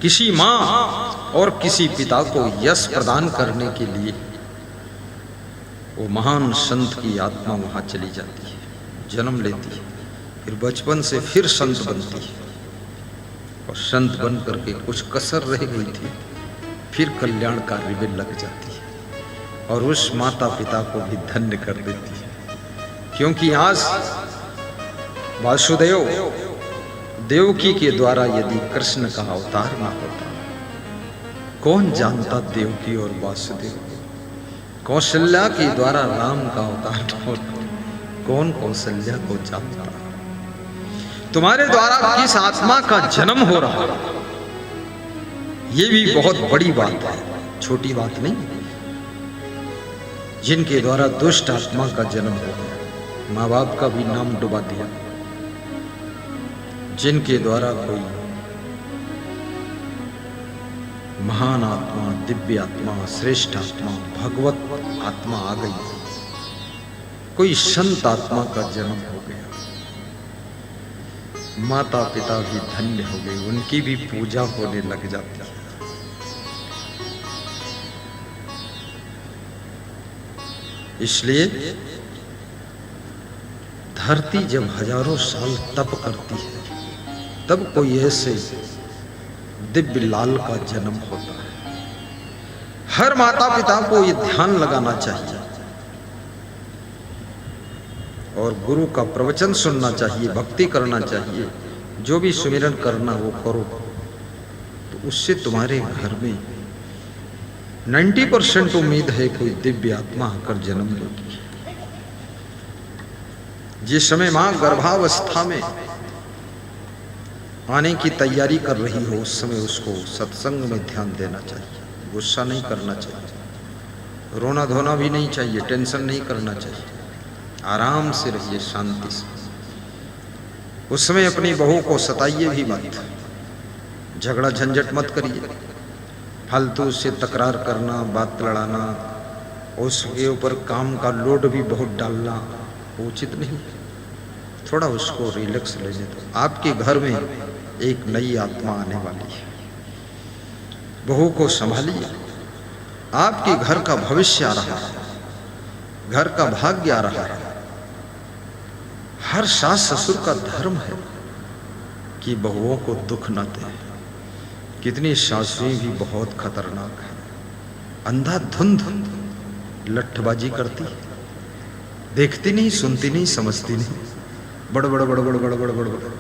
किसी माँ और किसी पिता को यश प्रदान करने के लिए वो महान संत की आत्मा वहां चली जाती है, जन्म लेती है, फिर बचपन से फिर संत बनती है और संत बन करके कुछ कसर रह गई थी फिर कल्याण कार्य में लग जाती है और उस माता पिता को भी धन्य कर देती है। क्योंकि आज वासुदेव देवकी के द्वारा यदि कृष्ण का अवतार ना होता, कौन जानता देवकी और वासुदेव। कौशल्या के द्वारा राम का अवतार न होता, कौन कौशल्या को जानता। तुम्हारे द्वारा किस आत्मा का जन्म हो रहा, ये भी बहुत बड़ी बात है, छोटी बात नहीं। जिनके द्वारा दुष्ट आत्मा का जन्म हो गया, माँ बाप का भी नाम डुबा दिया। जिनके द्वारा कोई महान आत्मा, दिव्य आत्मा, श्रेष्ठ आत्मा, भगवत आत्मा आ गई, कोई संत आत्मा का जन्म हो गया, माता पिता भी धन्य हो गए, उनकी भी पूजा होने लग जाती है। इसलिए धरती जब हजारों साल तप करती है, तब कोई ऐसे दिव्य लाल का जन्म होता है। हर माता पिता को ये ध्यान लगाना चाहिए और गुरु का प्रवचन सुनना चाहिए, भक्ति करना चाहिए। जो भी सुमिरन करना वो करो, तो उससे तुम्हारे घर में 90% उम्मीद है कोई दिव्य आत्मा आकर जन्म लेगी। जिस समय मां गर्भावस्था में आने की तैयारी कर रही हो, उस समय उसको सत्संग में ध्यान देना चाहिए, गुस्सा नहीं करना चाहिए, रोना धोना भी नहीं चाहिए, टेंशन नहीं करना चाहिए, आराम से रहिए, शांति से। उस समय अपनी बहू को सताइए भी मत, झगड़ा झंझट मत करिए, फालतू से तकरार करना, बात लड़ाना, उसके ऊपर काम का लोड भी बहुत डालना उचित नहीं। थोड़ा उसको रिलैक्स लेने दो। आपके घर में एक नई आत्मा आने वाली है, बहू को संभालिए। आपके घर का भविष्य आ रहा है, घर का भाग्य आ रहा है। हर सास ससुर का धर्म है कि बहुओं को दुख न दे। कितनी सासुएं भी बहुत खतरनाक है, अंधाधुंध लट्ठबाजी करती, देखती नहीं, सुनती नहीं, समझती नहीं, बड़ बड़ बड़ बड़ बड़ बड़ बड़।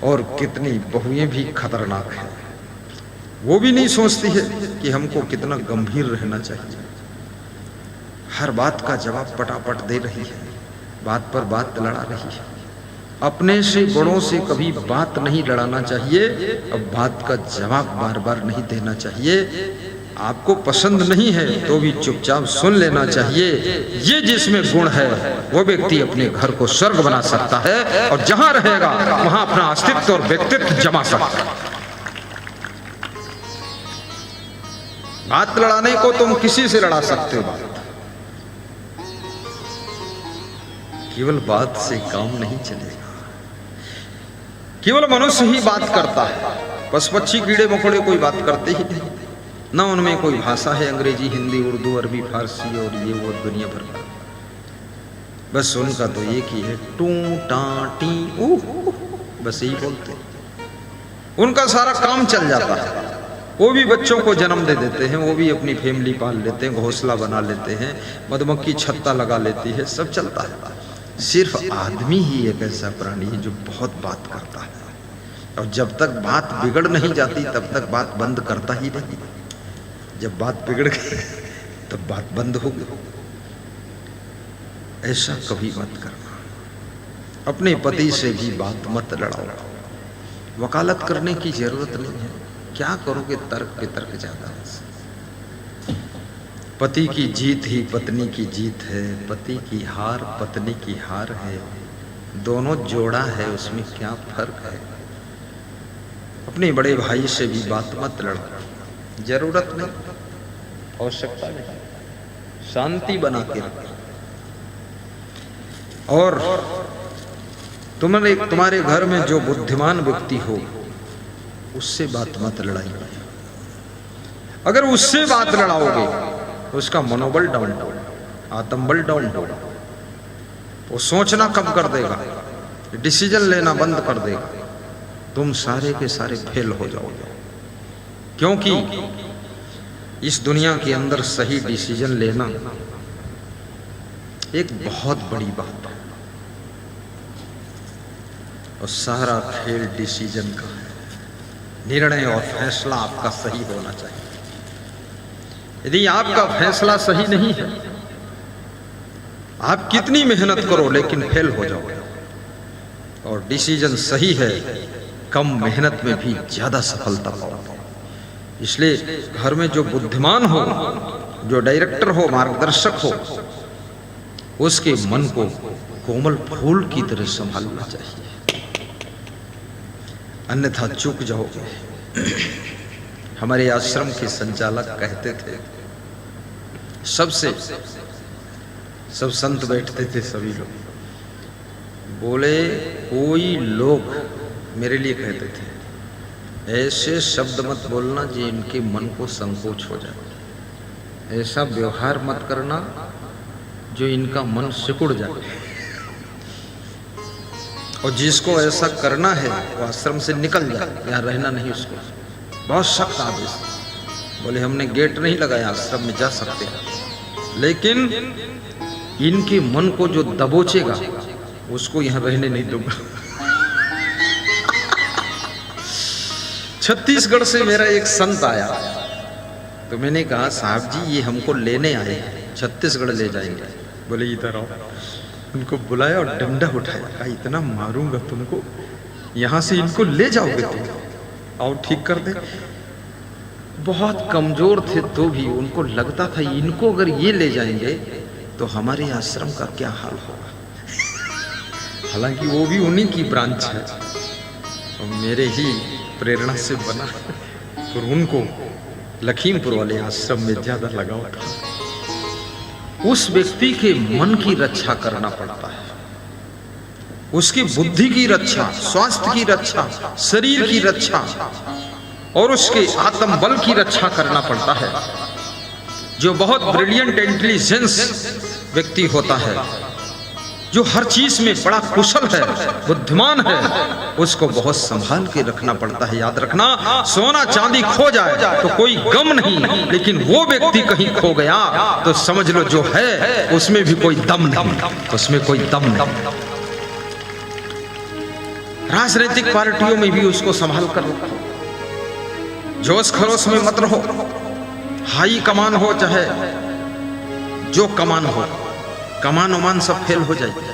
और कितनी बहुएं भी खतरनाक है, वो भी नहीं सोचती है कि हमको कितना गंभीर रहना चाहिए। हर बात का जवाब पटापट दे रही है, बात पर बात लड़ा रही है। अपने से बड़ों से कभी बात नहीं लड़ाना चाहिए, अब बात का जवाब बार बार नहीं देना चाहिए। आपको पसंद नहीं है तो भी चुपचाप सुन लेना चाहिए। ये जिसमें गुण है वो व्यक्ति अपने घर को स्वर्ग बना सकता है और जहां रहेगा वहां अपना अस्तित्व और व्यक्तित्व जमा सकता है। बात लड़ाने को तुम किसी से लड़ा सकते हो, केवल बात से काम नहीं चलेगा। केवल मनुष्य ही बात करता है, पशु पक्षी कीड़े मकोड़े कोई बात करते ही नहीं। न उनमें कोई भाषा है, अंग्रेजी, हिंदी, उर्दू, अरबी, फारसी और ये वो दुनिया भर का। बस उनका तो एक ही है, टू टा टी ऊ, बस यही बोलते। उनका सारा काम चल जाता है। वो भी बच्चों को जन्म दे देते हैं, वो भी अपनी फैमिली पाल लेते हैं, घोंसला बना लेते हैं, मधुमक्खी छत्ता लगा लेती है, सब चलता है। सिर्फ आदमी ही एक ऐसा प्राणी है जो बहुत बात करता है, और जब तक बात बिगड़ नहीं जाती तब तक बात बंद करता ही नहीं। जब बात बिगड़ गई तब बात बंद हो गई। ऐसा कभी मत करना। अपने पति से भी बात मत लड़ाओ, वकालत करने की जरूरत नहीं है। क्या करोगे, तर्क पे तर्क ज्यादा है। पति की जीत ही पत्नी की जीत है, पति की हार पत्नी की हार है, दोनों जोड़ा है, उसमें क्या फर्क है। अपने बड़े भाई से भी बात मत लड़ो, जरूरत नहीं, आवश्यकता नहीं, शांति बना के रखो। और तुम्हारे घर में जो बुद्धिमान व्यक्ति हो उससे बात मत लड़ाइए। अगर उससे बात लड़ाओगे तो उसका मनोबल डाउन होगा, आत्मबल डाउन होगा, वो सोचना कम कर देगा, डिसीजन लेना बंद कर देगा, तुम सारे के सारे फेल हो जाओगे। क्योंकि इस दुनिया के अंदर सही डिसीजन लेना एक बहुत बड़ी बात है, और सारा खेल डिसीजन का है। निर्णय और फैसला आपका सही होना चाहिए। यदि आपका फैसला सही नहीं है, आप कितनी मेहनत करो लेकिन फेल हो जाओगे। और डिसीजन सही है, कम मेहनत में भी ज्यादा सफलता पाओगे। इसलिए घर में जो बुद्धिमान हो, जो डायरेक्टर हो, मार्गदर्शक हो, उसके मन को कोमल फूल की तरह संभालना चाहिए, अन्यथा चूक जाओगे। हमारे आश्रम के संचालक कहते थे, सब संत बैठते थे, सभी लोग बोले, कोई लोग मेरे लिए कहते थे, ऐसे शब्द मत बोलना जो इनके मन को संकोच हो जाए, ऐसा व्यवहार मत करना जो इनका मन सिकुड़ जाए, और जिसको ऐसा करना है वो आश्रम से निकल जाए, यहाँ रहना नहीं उसको। बहुत सख्त आदेश। बोले हमने गेट नहीं लगाया, आश्रम में जा सकते हैं, लेकिन इनके मन को जो दबोचेगा उसको यहाँ रहने नहीं दूंगा। छत्तीसगढ़ से मेरा एक संत आया, तो मैंने कहा साहब जी ये हमको लेने आए हैं, छत्तीसगढ़ ले जाएंगे। बोले इधर आओ। उनको बुलाया और डंडा उठाया, कहा इतना मारूंगा तुमको, यहाँ से इनको ले जाओगे तुम, आओ ठीक कर दे। बहुत कमजोर थे तो भी उनको लगता था इनको अगर ये ले जाएंगे तो हमारे आश्रम का क्या हाल होगा। हालांकि वो भी उन्हीं की ब्रांच है और मेरे ही प्रेरणा से बना, पर उनको लखीमपुर वाले आश्रम में ज्यादा लगाव था। उस व्यक्ति के मन की रक्षा करना पड़ता है, उसकी बुद्धि की रक्षा, स्वास्थ्य की रक्षा, शरीर की रक्षा और उसके आत्मबल की रक्षा करना पड़ता है। जो बहुत ब्रिलियंट इंटेलिजेंस व्यक्ति होता है, जो हर चीज में बड़ा कुशल है, बुद्धिमान है, उसको बहुत संभाल के रखना पड़ता है। याद रखना, सोना चांदी खो जाए तो कोई गम नहीं, लेकिन वो व्यक्ति कहीं खो गया तो समझ लो जो है उसमें भी कोई दम नहीं, उसमें कोई दम नहीं। राजनीतिक पार्टियों में भी उसको संभाल कर रखो, जोश खरोश में मत रहो। हाई कमान हो चाहे जो कमान हो, कमान उमान सब फेल हो जाएगी।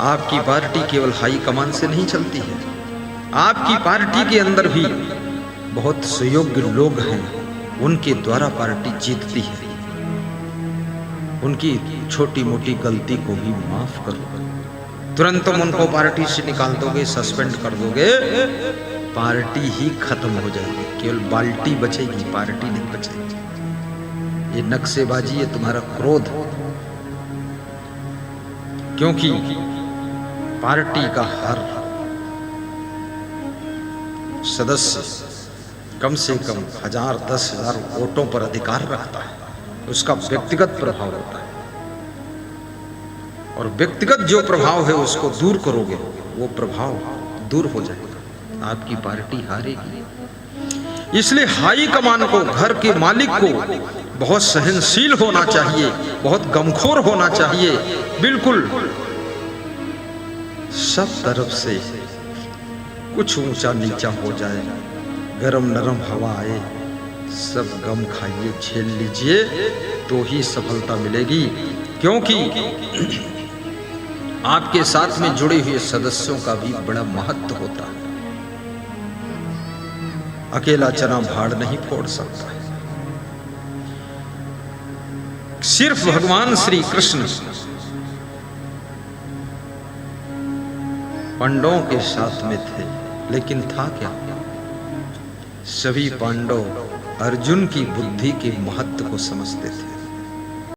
आपकी पार्टी केवल हाई कमान से नहीं चलती है, आपकी पार्टी के अंदर भी बहुत सुयोग्य लोग हैं, उनके द्वारा पार्टी जीतती है। उनकी छोटी मोटी गलती को भी माफ करो, तुरंत तुम उनको पार्टी से निकाल दोगे, सस्पेंड कर दोगे, पार्टी ही खत्म हो जाएगी। केवल बाल्टी बचेगी, पार्टी नहीं बचेगी। ये नक्शेबाजी है, तुम्हारा क्रोध, क्योंकि पार्टी का हर सदस्य कम से कम 1000-10,000 वोटों पर अधिकार रखता है, उसका व्यक्तिगत प्रभाव होता है, और व्यक्तिगत जो प्रभाव है उसको दूर करोगे, वो प्रभाव दूर हो जाएगा, आपकी पार्टी हारेगी। इसलिए हाई कमान को, घर के मालिक को बहुत सहनशील होना चाहिए, बहुत गमखोर होना चाहिए, बिल्कुल सब तरफ से कुछ ऊंचा नीचा हो जाए, गरम नरम हवा आए, सब गम खाइए, झेल लीजिए, तो ही सफलता मिलेगी। क्योंकि आपके साथ में जुड़े हुए सदस्यों का भी बड़ा महत्व होता है। अकेला चना भाड़ नहीं फोड़ सकता है। सिर्फ भगवान श्री कृष्ण पांडवों के साथ में थे, लेकिन था क्या? सभी पांडव अर्जुन की बुद्धि के महत्व को समझते थे।